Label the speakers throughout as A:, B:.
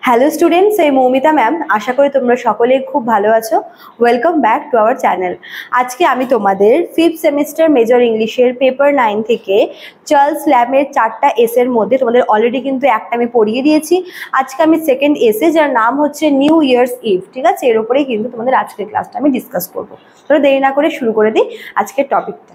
A: Hello students, এই Moumita ma'am. আশা করি তোমরা সকলেই খুব ভালো আছো। Welcome back to our channel. আজকে আমি তোমাদের 5th সেমিস্টার মেজর ইংলিশের পেপার 9 থেকে চার্লস ল্যামের 4টা এসের মধ্যে তোমাদের অলরেডি কিন্তু একটা আমি পড়িয়ে দিয়েছি। আজকে আমি সেকেন্ড এসে, যার নাম হচ্ছে নিউ ইয়ার্স ইভ। ঠিক আছে, এর উপরেই কিন্তু তোমাদের আজকের ক্লাসটা আমি ডিসকাস করবো। তোমরা দেরি না করে শুরু করে দিই আজকের টপিকটা।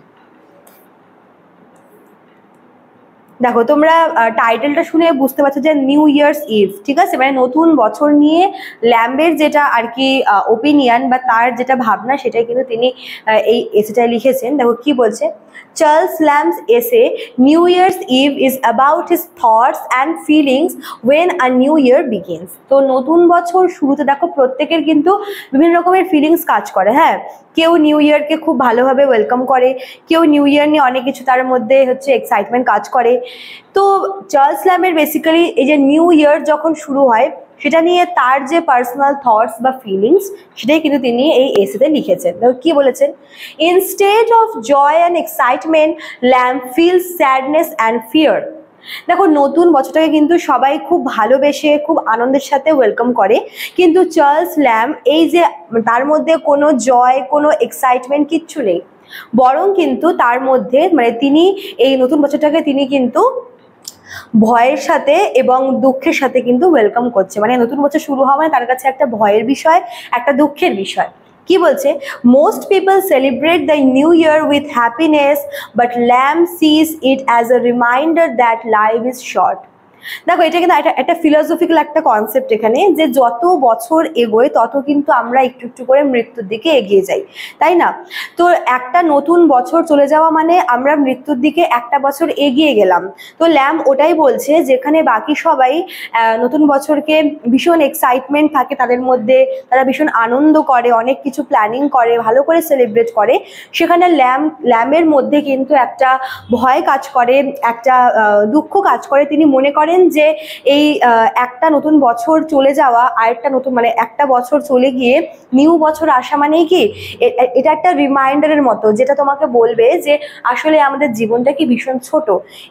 A: দেখো, তোমরা টাইটেলটা শুনে বুঝতে পারছো যে নিউ ইয়ার্স ইভ। ঠিক আছে, মানে নতুন বছর নিয়ে ল্যাম্বের যেটা আর কি ওপিনিয়ন বা তার যেটা ভাবনা, সেটাই কিন্তু তিনি এই এসেটাই লিখেছেন। দেখো কি বলছে। Charles Lamb's essay New Year's Eve is about his thoughts and feelings when a new year begins. তো নতুন বছর শুরুতে দেখো প্রত্যেকের কিন্তু বিভিন্ন রকমের ফিলিংস কাজ করে। হ্যাঁ, কেউ নিউ ইয়ারকে খুব ভালোভাবে ওয়েলকাম করে, কেউ নিউ ইয়ার নিয়ে অনেক কিছু তার মধ্যে হচ্ছে এক্সাইটমেন্ট কাজ করে। তো চার্লস ল্যাম্বের বেসিক্যালি এই যে নিউ ইয়ার যখন শুরু হয়, সেটা নিয়ে তার যে পার্সোনাল থটস বা ফিলিংস, সেটাই কিন্তু তিনি এই এসেতে লিখেছেন। দেখো কি বলেছেন। Instead of joy and excitement, Lamb feels sadness and fear. দেখো, নতুন বছরটাকে কিন্তু সবাই খুব ভালোবেসে খুব আনন্দের সাথে ওয়েলকাম করে, কিন্তু চার্লস ল্যাম্ব এই যে তার মধ্যে কোনো জয়, কোনো এক্সাইটমেন্ট কিচ্ছু নেই, বরং কিন্তু তার মধ্যে মানে তিনি এই নতুন বছরটাকে তিনি কিন্তু ভয়ের সাথে এবং দুঃখের সাথে কিন্তু ওয়েলকাম করছে। মানে নতুন বছর শুরু হওয়া মানে তার কাছে একটা ভয়ের বিষয়, একটা দুঃখের বিষয়। কি বলছে। Most people celebrate the new year with happiness, but Lamb sees it as a reminder that life is short. দেখো, এটা কিন্তু একটা ফিলোসফিক্যাল একটা কনসেপ্ট এখানে, যে যত বছর এগোয় তত কিন্তু আমরা একটু একটু করে মৃত্যুর দিকে এগিয়ে যাই, তাই না? তো একটা নতুন বছর চলে যাওয়া মানে আমরা মৃত্যুর দিকে একটা বছর এগিয়ে গেলাম। তো ল্যাম্ব ওটাই বলছে, যেখানে বাকি সবাই নতুন বছরকে ভীষণ এক্সাইটমেন্ট থাকে তাদের মধ্যে, তারা ভীষণ আনন্দ করে, অনেক কিছু প্ল্যানিং করে, ভালো করে সেলিব্রেট করে, সেখানে ল্যাম্বের মধ্যে কিন্তু একটা ভয় কাজ করে, একটা দুঃখ কাজ করে। তিনি মনে করেন যে এই একটা নতুন বছর চলে যাওয়া, আরেকটা নতুন মানে একটা বছর চলে গিয়ে নিউ বছর আসা মানেই কি, এটা একটা রিমাইন্ডারের মতো, যেটা তোমাকে বলবে যে আসলে আমাদের জীবনটা কি ভীষণ ছোট,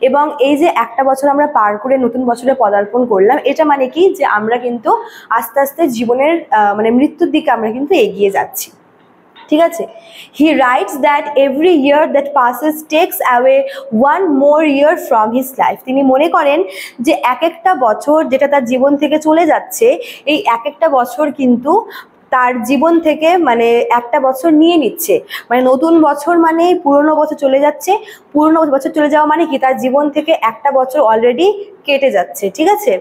A: এবং এই যে একটা বছর আমরা পার করে নতুন বছরে পদার্পণ করলাম, এটা মানে কি যে আমরা কিন্তু আস্তে আস্তে জীবনের মানে মৃত্যুর দিকে আমরা কিন্তু এগিয়ে যাচ্ছি। ঠিক আছে। He writes that every year that passes tax away one more year from his life. তিনি মনে করেন যে এক একটা বছর যেটা তার জীবন থেকে চলে যাচ্ছে, এই এক একটা বছর কিন্তু তার জীবন থেকে মানে একটা বছর নিয়ে নিচ্ছে। মানে নতুন বছর মানে পুরনো বছর চলে যাচ্ছে, পুরনো বছর চলে যাওয়া মানে কি তার জীবন থেকে একটা বছর অলরেডি কেটে যাচ্ছে। ঠিক আছে।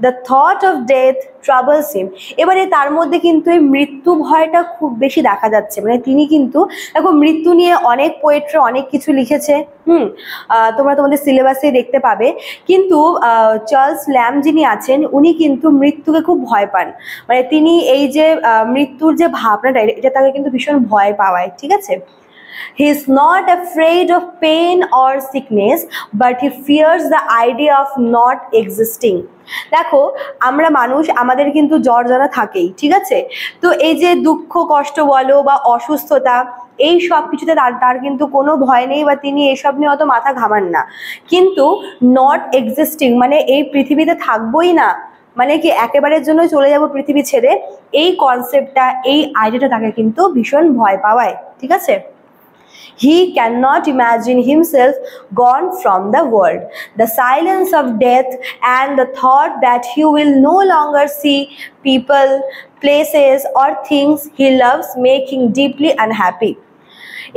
A: The thought of death troubles him. এবারে তার মধ্যে কিন্তু এই মৃত্যু ভয়টা খুব বেশি দেখা যাচ্ছে। মানে তিনি কিন্তু দেখো মৃত্যু নিয়ে অনেক পোয়েট্রি অনেক কিছু লিখেছে। তোমরা তোমাদের সিলেবাসে দেখতে পাবে। কিন্তু চার্লস ল্যাম্ব যিনি আছেন, উনি কিন্তু মৃত্যুকে খুব ভয় পান। মানে তিনি এই যে মৃত্যুর যে ভাবনাটা, এটা তাকে কিন্তু ভীষণ ভয় পাওয়ায়। ঠিক আছে। He is not afraid of pain or sickness, but he fears the idea of not existing. দেখো, আমরা মানুষ, আমাদের কিন্তু জ্বর জ্বালা থাকেই। ঠিক আছে। তো এই যে দুঃখ কষ্ট বলো বা অসুস্থতা, এই সব কিছুতে তার কিন্তু কোনো ভয় নেই, বা তিনি এসব নিয়ে অত মাথা ঘামান না। কিন্তু নট এক্সিস্টিং মানে এই পৃথিবীতে থাকবোই না, মানে কি একেবারের জন্য চলে যাব পৃথিবী ছেড়ে, এই কনসেপ্টটা, এই আইডিয়াটা তাকে কিন্তু ভীষণ ভয় পাওয়ায়। ঠিক আছে। He cannot imagine himself gone from the world. The silence of death and the thought that he will no longer see people, places or things he loves make him deeply unhappy.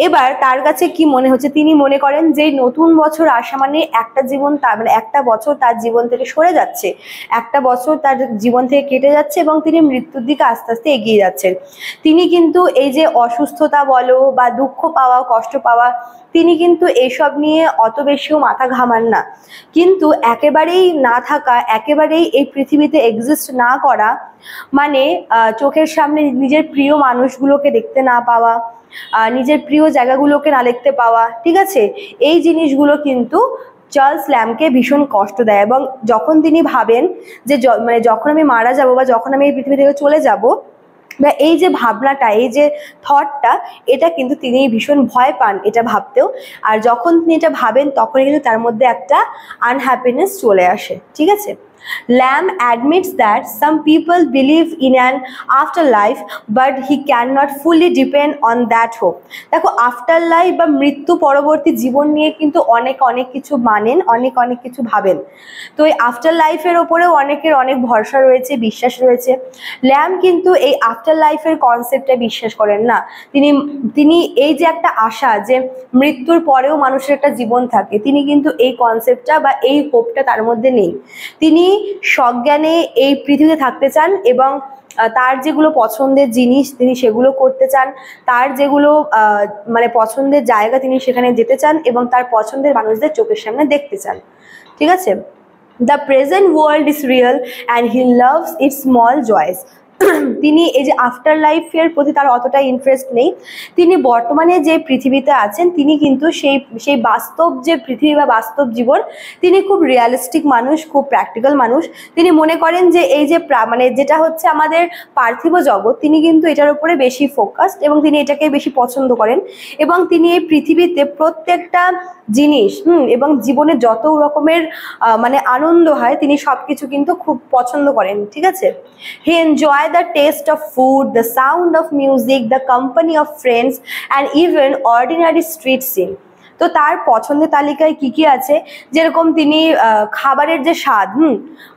A: এবার তার কাছে কি মনে হচ্ছে, তিনি মনে করেন যে নতুন বছর আসা মানে একটা জীবন, তার মানে একটা বছর তার জীবন থেকে সরে যাচ্ছে, একটা বছর তার জীবন থেকে কেটে যাচ্ছে, এবং তিনি মৃত্যুর দিকে আস্তে আস্তে এগিয়ে যাচ্ছেন। তিনি কিন্তু এই যে অসুস্থতা বলো বা দুঃখ পাওয়া, কষ্ট পাওয়া, তিনি কিন্তু এসব নিয়ে অত বেশিও মাথা ঘামান না। কিন্তু একেবারেই না থাকা, একেবারেই এই পৃথিবীতে এক্সিস্ট না করা মানে চোখের সামনে নিজের প্রিয় মানুষগুলোকে দেখতে না পাওয়া, নিজের প্রিয় জায়গাগুলোকে না দেখতে পাওয়া। ঠিক আছে। এই জিনিসগুলো কিন্তু চার্লস ল্যাম্বকে ভীষণ কষ্ট দেয়, এবং যখন তিনি ভাবেন যে মানে যখন আমি মারা যাব বা যখন আমি এই পৃথিবী থেকে চলে যাব, বা এই যে ভাবনাটা, এই যে থটটা, এটা কিন্তু তিনি ভীষণ ভয় পান এটা ভাবতেও। আর যখন তিনি এটা ভাবেন তখন কিন্তু তার মধ্যে একটা আনহ্যাপিনেস চলে আসে। ঠিক আছে। Lamb admits that some people believe in an afterlife, but he cannot fully depend on that hope. দেখো আফটার লাইফ বা মৃত্যু পরবর্তী জীবন নিয়ে কিন্তু অনেক কিছু মানেন, অনেক কিছু ভাবেন। তো এই আফটার লাইফের ওপরেও অনেকের অনেক ভরসা রয়েছে, বিশ্বাস রয়েছে। ল্যাম কিন্তু এই আফটার লাইফের কনসেপ্টে বিশ্বাস করেন না। তিনি এই যে একটা আশা যে মৃত্যুর পরেও মানুষের একটা জীবন থাকে, তিনি কিন্তু এই কনসেপ্টটা বা এই হোপটা তার মধ্যে নেই। তিনি সজ্ঞানে এই পৃথিবীতে থাকতে চান এবং তার যেগুলো পছন্দের জিনিস তিনি সেগুলো করতে চান, তার যেগুলো মানে পছন্দের জায়গা তিনি সেখানে যেতে চান এবং তার পছন্দের মানুষদের চোখের সামনে দেখতে চান। ঠিক আছে? The present world is real and he loves its small joys. তিনি এই যে আফটার লাইফের প্রতি তার অতটা ইন্টারেস্ট নেই। তিনি বর্তমানে যে পৃথিবীতে আছেন তিনি কিন্তু সেই বাস্তব যে পৃথিবী বা বাস্তব জীবন, তিনি খুব রিয়ালিস্টিক মানুষ, খুব প্র্যাকটিক্যাল মানুষ। তিনি মনে করেন যে এই যে মানে যেটা হচ্ছে আমাদের পার্থিব জগৎ, তিনি কিন্তু এটার উপরে বেশি ফোকাসড এবং তিনি এটাকে বেশি পছন্দ করেন এবং তিনি এই পৃথিবীতে প্রত্যেকটা জিনিস এবং জীবনে যত রকমের মানে আনন্দ হয় তিনি সবকিছু কিন্তু খুব পছন্দ করেন। ঠিক আছে? হি enjoy the taste of food, the sound of music, the company of friends and even ordinary street scene. তো তার পছন্দের তালিকায় কি আছে, যেরকম তিনি খাবারের যে স্বাদ,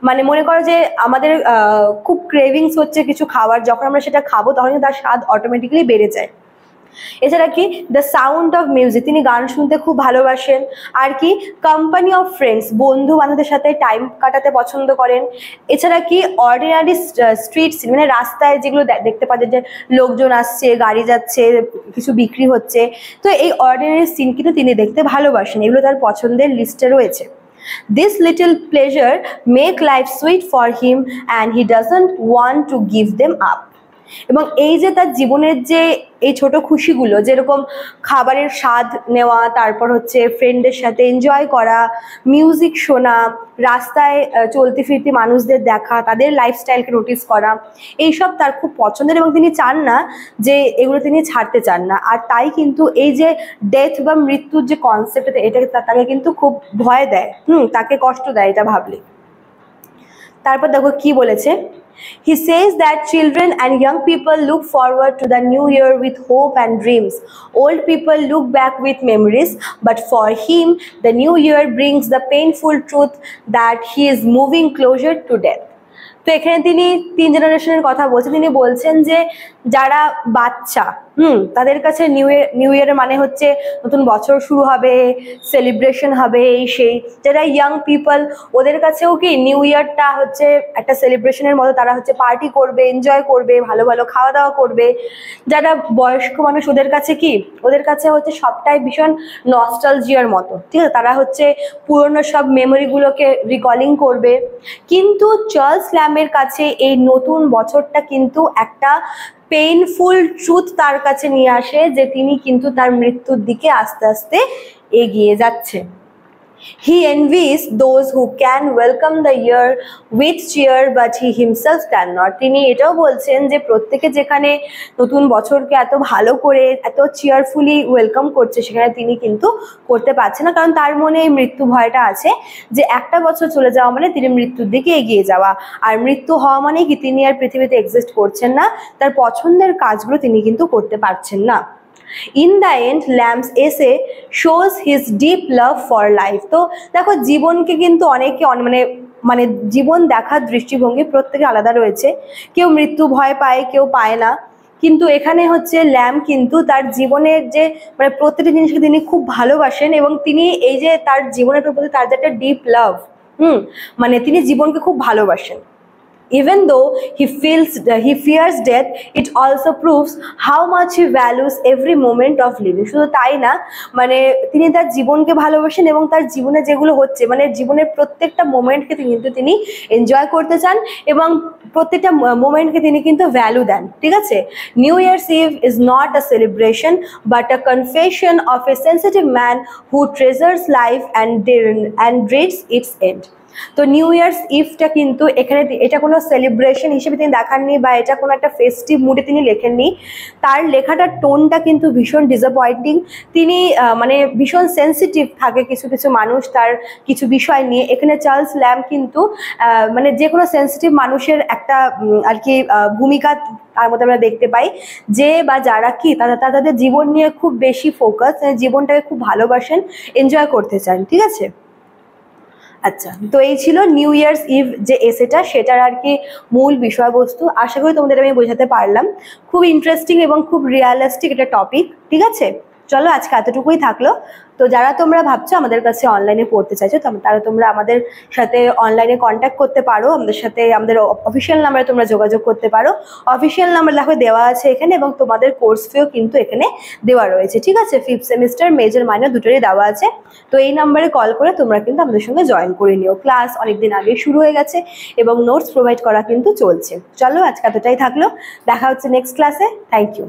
A: মানে মনে করো যে আমাদের খুব ক্রেভিংস হচ্ছে কিছু খাবার, যখন আমরা সেটা খাবো তখন তার স্বাদ অটোমেটিক্যালি বেড়ে যায়। এছাড়া কি দ্য সাউন্ড অফ মিউজিক, তিনি গান শুনতে খুব ভালোবাসেন। আর কি কোম্পানি অফ ফ্রেন্ডস, বন্ধু বান্ধবদের সাথে টাইম কাটাতে পছন্দ করেন। এছাড়া কি অর্ডিনারি স্ট্রিট সিন, মানে রাস্তায় যেগুলো দেখতে পাওয়া যায় যে লোকজন আসছে, গাড়ি যাচ্ছে, কিছু বিক্রি হচ্ছে, তো এই অর্ডিনারি সিন কিন্তু তিনি দেখতে ভালোবাসেন, এগুলো তার পছন্দের লিস্টে রয়েছে। This little pleasure make life sweet for him and he doesn't want to give them up. এবং এই যে তার জীবনের যে এই ছোট খুশিগুলো, যেরকম খাবারের স্বাদ নেওয়া, তারপর হচ্ছে ফ্রেন্ডের সাথে এনজয় করা, মিউজিক শোনা, রাস্তায় চলতে ফিরতে মানুষদের দেখা, তাদের লাইফস্টাইলকে নোটিস করা, এইসব তার খুব পছন্দের এবং তিনি চান না যে এগুলো তিনি ছাড়তে চান না। আর তাই কিন্তু এই যে ডেথ বা মৃত্যুর যে কনসেপ্ট, এটা তাকে কিন্তু খুব ভয় দেয়, তাকে কষ্ট দেয় এটা ভাবলে। তারপর দেখো কি বলেছে। He says that children and young people look forward to the new year with hope and dreams. Old people look back with memories, but for him, the new year brings the painful truth that he is moving closer to death. তো এখানে তিনি 3 জেনারেশনের কথা বলছেন। তিনি বলছেন যে যারা বাচ্চা তাদের কাছে নিউ ইয়ারের মানে হচ্ছে নতুন বছর শুরু হবে, সেলিব্রেশন হবে, এই সেই। যারা ইয়াং পিপল, ওদের কাছেও কি নিউ ইয়ারটা হচ্ছে একটা সেলিব্রেশনের মতো, তারা হচ্ছে পার্টি করবে, এনজয় করবে, ভালো ভালো খাওয়া দাওয়া করবে। যারা বয়স্ক মানুষ, ওদের কাছে কি, ওদের কাছে হচ্ছে সবটাই ভীষণ নস্টালজিয়ার মতো। ঠিক আছে? তারা হচ্ছে পুরনো সব মেমোরিগুলোকে রিকলিং করবে। কিন্তু চার্লস ল্যাম্বের কাছে এই নতুন বছরটা কিন্তু একটা পেইনফুল ট্রুথ তার কাছে নিয়ে আসে যে তিনি কিন্তু তার মৃত্যুর দিকে আস্তে আস্তে এগিয়ে যাচ্ছে। He envies those who can welcome the year with cheer but he himself cannot. তিনি এটাও বলছেন যে প্রত্যেকে যেখানে নতুন বছরকে এত ভালো করে এত চেয়ারফুলি ওয়েলকাম করছে, সেখানে তিনি কিন্তু করতে পারছে না, কারণ তার মনে এই মৃত্যু ভয়টা আছে যে একটা বছর চলে যাওয়া মানে তিনি মৃত্যুর দিকে এগিয়ে যাওয়া, আর মৃত্যু হওয়া মানে কি তিনি আর পৃথিবীতে এক্সিস্ট করছেন না, তার পছন্দের কাজগুলো তিনি কিন্তু করতে পারছেন না। In the end, Lamb's essay shows his deep love for life. তো দেখো জীবনকে কিন্তু অনেকে মানে জীবন দেখার দৃষ্টিভঙ্গি প্রত্যেকে আলাদা রয়েছে। কেউ মৃত্যু ভয় পায়, কেউ পায় না। কিন্তু এখানে হচ্ছে ল্যাম্ব কিন্তু তার জীবনের যে মানে প্রত্যেকটা জিনিসকে তিনি খুব ভালোবাসেন এবং তিনি এই যে তার জীবনের প্রতি তার যে একটা ডিপ লাভ, মানে তিনি জীবনকে খুব ভালোবাসেন। Even though he fears death, it also proves how much he values every moment of living. শুধু তাই না, মানে তিনি তার জীবনকে ভালোবাসেন এবং তার জীবনে যেগুলো হচ্ছে মানে জীবনের প্রত্যেকটা মোমেন্টকে তিনি এনজয় করতে চান এবং প্রত্যেকটা মোমেন্টকে তিনি কিন্তু ভ্যালু দেন। ঠিক আছে? New year's eve is not a celebration but a confession of a sensitive man who treasures life and dreads its end. তো নিউ ইয়ার্স ইভটা কিন্তু এখানে এটা কোনো সেলিব্রেশন হিসেবে তিনি দেখাননি বা এটা কোনো একটা ফেস্টিভ মুডে তিনি লেখেননি। তার লেখাটার টোনটা কিন্তু ভীষণ ডিসঅ্যাপয়েন্টিং। তিনি মানে ভীষণ সেন্সিটিভ থাকে কিছু কিছু মানুষ তার কিছু বিষয় নিয়ে। এখানে চার্লস ল্যাম্ব কিন্তু মানে যে কোনো সেন্সিটিভ মানুষের একটা আর কি ভূমিকা তার মধ্যে আমরা দেখতে পাই, যে বা যারা কি তাদের জীবন নিয়ে খুব বেশি ফোকাস, জীবনটাকে খুব ভালোবাসেন, এনজয় করতে চান। ঠিক আছে, আচ্ছা, তো এই ছিল নিউ ইয়ার্স ইভ যে এসেটা, সেটার আর কি মূল বিষয়বস্তু। আশা করি তোমাদের আমি বোঝাতে পারলাম। খুব ইন্টারেস্টিং এবং খুব রিয়ালিস্টিক একটা টপিক। ঠিক আছে, চলো আজকে এতটুকুই থাকলো। তো যারা তোমরা ভাবছো আমাদের কাছে অনলাইনে পড়তে চাইছো, তারা তোমরা আমাদের সাথে অনলাইনে কন্ট্যাক্ট করতে পারো, আমাদের সাথে আমাদের অফিসিয়াল নাম্বারে তোমরা যোগাযোগ করতে পারো। অফিসিয়াল নাম্বার দেখো দেওয়া আছে এখানে, এবং তোমাদের কোর্স ফিও কিন্তু এখানে দেওয়া রয়েছে। ঠিক আছে, 5th সেমিস্টার মেজর মাইনর দুটোরই দেওয়া আছে। তো এই নাম্বারে কল করে তোমরা কিন্তু আমাদের সঙ্গে জয়েন করে নিও। ক্লাস অনেকদিন আগেই শুরু হয়ে গেছে এবং নোটস প্রোভাইড করা কিন্তু চলছে। চলো আজকে এতটাই থাকলো, দেখা হচ্ছে নেক্সট ক্লাসে। Thank you.